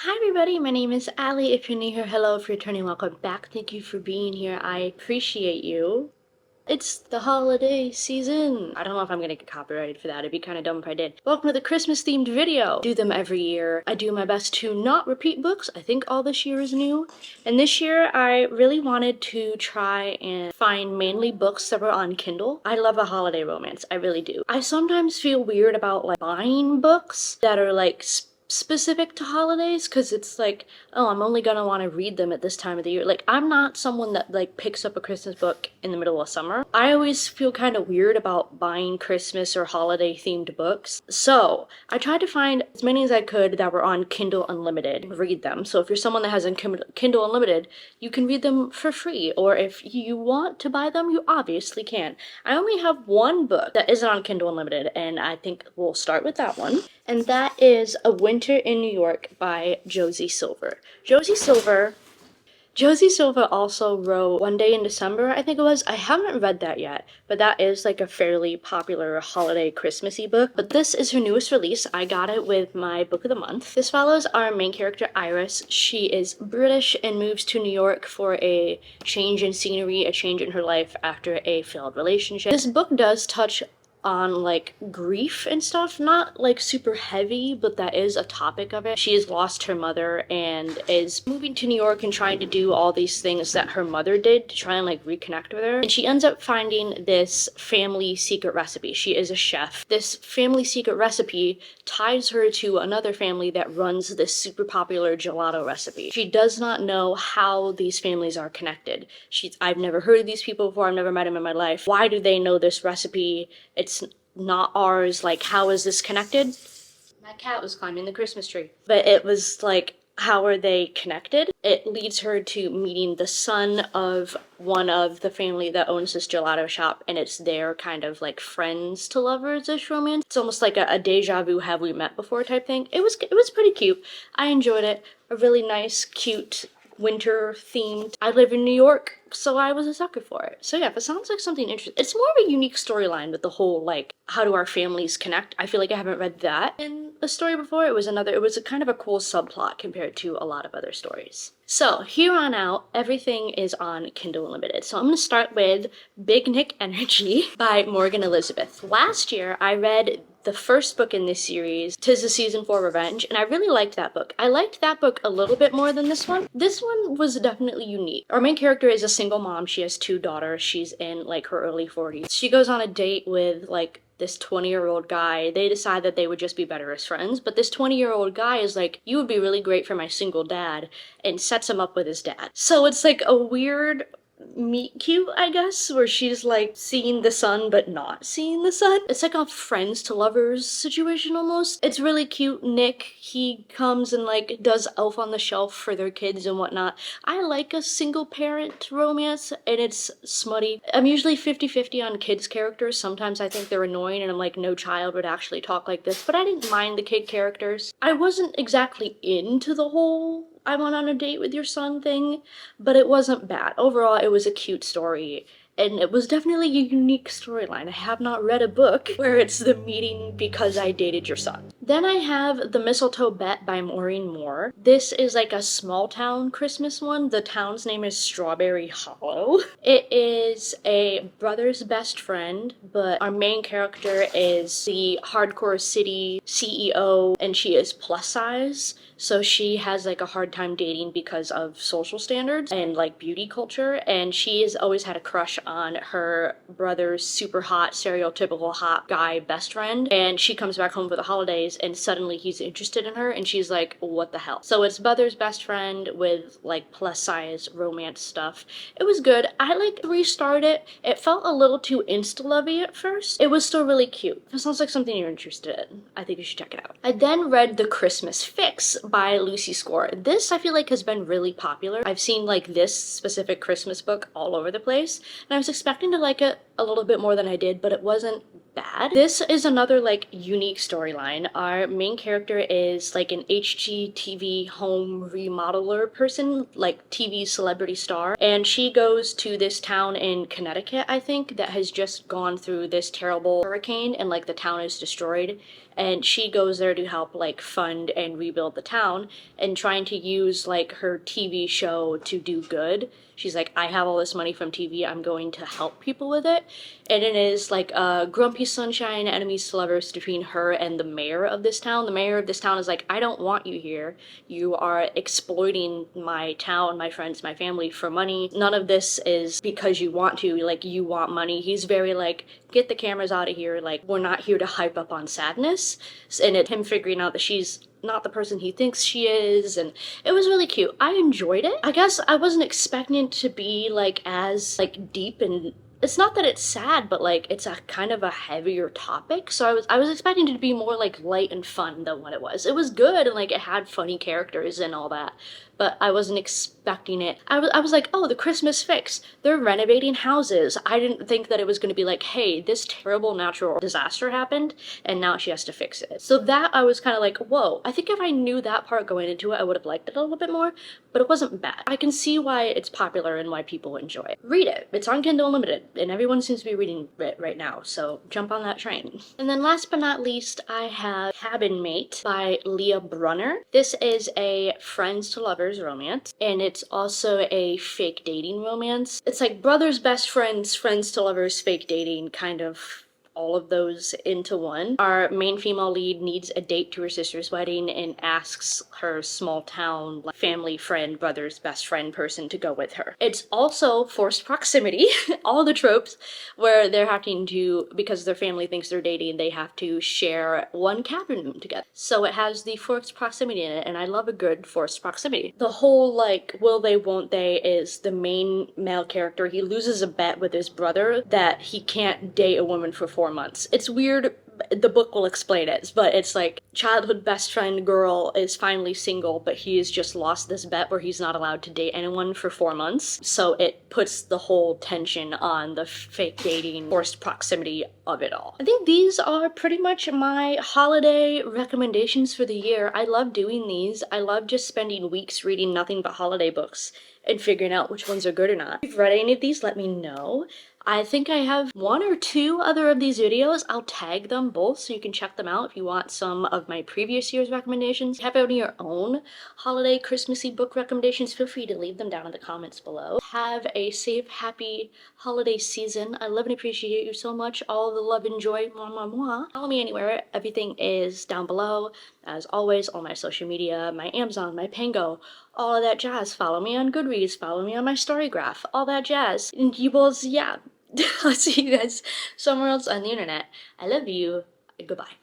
Hi everybody, my name is Allie. If you're new here, hello. If you're returning, welcome back. Thank you for being here. I appreciate you. It's the holiday season. I don't know if I'm gonna get copyrighted for that. It'd be kind of dumb if I did. Welcome to the Christmas themed video. Do them every year. I do my best to not repeat books. I think all this year is new. And this year I really wanted to try and find mainly books that were on Kindle. I love a holiday romance. I really do. I sometimes feel weird about buying books that are specific to holidays, because it's like, oh, I'm only gonna want to read them at this time of the year. I'm not someone that picks up a Christmas book in the middle of summer. I always feel kind of weird about buying Christmas or holiday themed books, so I tried to find as many as I could that were on Kindle Unlimited, read them. So if you're someone that has a Kindle Unlimited, you can read them for free, or if you want to buy them, you obviously can. I only have one book that isn't on Kindle Unlimited, and I think we'll start with that one. And that is A Winter in New York by Josie Silver. Josie Silver also wrote One Day in December, I think it was. I haven't read that yet, but that is a fairly popular holiday Christmassy book. But this is her newest release. I got it with my book of the month. This follows our main character, Iris. She is British and moves to New York for a change in scenery, a change in her life after a failed relationship. This book does touch on grief and stuff, not super heavy, but that is a topic of it. She has lost her mother and is moving to New York and trying to do all these things that her mother did to try and reconnect with her. And she ends up finding this family secret recipe. She is a chef. This family secret recipe ties her to another family that runs this super popular gelato recipe. She does not know how these families are connected. I've never heard of these people before. I've never met them in my life. Why do they know this recipe? It's not ours. How is this connected? My cat was climbing the Christmas tree. But it was how are they connected? It leads her to meeting the son of one of the family that owns this gelato shop, and it's their kind of friends to lovers-ish romance. It's almost like a deja vu, have we met before type thing. It was pretty cute. I enjoyed it. A really nice, cute, winter themed. I live in New York, so I was a sucker for it. So yeah, if it sounds like something interesting, it's more of a unique storyline with the whole how do our families connect. I feel like I haven't read that in a story before. It was a kind of a cool subplot compared to a lot of other stories. So here on out, everything is on Kindle Unlimited. So I'm going to start with Big Nick Energy by Morgan Elizabeth. Last year, I read the first book in this series, 'Tis the Season for Revenge, and I really liked that book. I liked that book a little bit more than this one. This one was definitely unique. Our main character is a single mom. She has two daughters. She's in her early 40s. She goes on a date with this 20-year-old guy. They decide that they would just be better as friends, but this 20-year-old guy is you would be really great for my single dad, and sets him up with his dad. So it's a weird meet cute, I guess, where she's seeing the sun but not seeing the sun. It's a friends to lovers situation almost. It's really cute. Nick, he comes and does Elf on the Shelf for their kids and whatnot. I like a single parent romance, and it's smutty. I'm usually 50-50 on kids characters. Sometimes I think they're annoying and I'm no child would actually talk like this, but I didn't mind the kid characters. I wasn't exactly into the whole I went on a date with your son thing, but it wasn't bad. Overall, it was a cute story, and it was definitely a unique storyline. I have not read a book where it's the meeting because I dated your son. Then I have The Mistletoe Bet by Maureen Moore. This is a small town Christmas one. The town's name is Strawberry Hollow. It is a brother's best friend, but our main character is the hardcore city CEO, and she is plus size. So she has a hard time dating because of social standards and beauty culture, and she has always had a crush on her brother's super hot, stereotypical hot guy best friend, and she comes back home for the holidays and suddenly he's interested in her and she's what the hell? So it's brother's best friend with plus size romance stuff. It was good. I restarted it. It felt a little too insta-lovey at first. It was still really cute. If it sounds like something you're interested in, I think you should check it out. I then read The Christmas Fix by Lucy Score. This I feel has been really popular. I've seen this specific Christmas book all over the place, and I was expecting to like it a little bit more than I did, but it wasn't bad. This is another unique storyline. Our main character is an HGTV home remodeler person, TV celebrity star, and she goes to this town in Connecticut, I think, that has just gone through this terrible hurricane, and the town is destroyed, and she goes there to help like fund and rebuild the town and trying to use like her TV show to do good. She's like, I have all this money from TV, I'm going to help people with it. And it is like a grumpy sunshine, enemies to lovers between her and the mayor of this town. The mayor of this town is like, I don't want you here. You are exploiting my town, my friends, my family for money. None of this is because you want to, like, you want money. He's very like, get the cameras out of here. Like, we're not here to hype up on sadness. And him figuring out that she's not the person he thinks she is, and it was really cute. I enjoyed it. I guess I wasn't expecting it to be like as like deep, and it's not that it's sad, but like it's a kind of a heavier topic. So I was expecting it to be more like light and fun than what it was. It was good and like it had funny characters and all that, but I wasn't expecting it. I was like, oh, the Christmas fix. They're renovating houses. I didn't think that it was going to be like, hey, this terrible natural disaster happened and now she has to fix it. So that I was kind of like, whoa. I think if I knew that part going into it, I would have liked it a little bit more, but it wasn't bad. I can see why it's popular and why people enjoy it. Read it. It's on Kindle Unlimited and everyone seems to be reading it right now, so jump on that train. And then last but not least, I have Cabin Mate by Leah Brunner. This is a friends to lovers romance, and it's also a fake dating romance. It's like brothers, best friends, friends to lovers, fake dating, kind of all of those into one. Our main female lead needs a date to her sister's wedding and asks her small town like, family friend, brother's best friend person to go with her. It's also forced proximity, all the tropes where they're having to, because their family thinks they're dating, they have to share one cabin room together. So it has the forced proximity in it, and I love a good forced proximity. The whole like will they won't they is the main male character. He loses a bet with his brother that he can't date a woman for 4 months. It's weird. The book will explain it, but it's like childhood best friend girl is finally single, but he has just lost this bet where he's not allowed to date anyone for 4 months. So it puts the whole tension on the fake dating, forced proximity of it all. I think these are pretty much my holiday recommendations for the year. I love doing these. I love just spending weeks reading nothing but holiday books and figuring out which ones are good or not. If you've read any of these, let me know. I think I have 1 or 2 other of these videos. I'll tag them both so you can check them out if you want some of my previous year's recommendations. If you have any of your own holiday Christmassy book recommendations, feel free to leave them down in the comments below. Have a safe, happy holiday season. I love and appreciate you so much. All the love and joy. Mwah, mwah, mwah. Follow me anywhere. Everything is down below. As always, all my social media, my Amazon, my Pango, all of that jazz. Follow me on Goodreads. Follow me on my Storygraph. All that jazz. And you both, yeah. I'll see you guys somewhere else on the internet. I love you. Goodbye.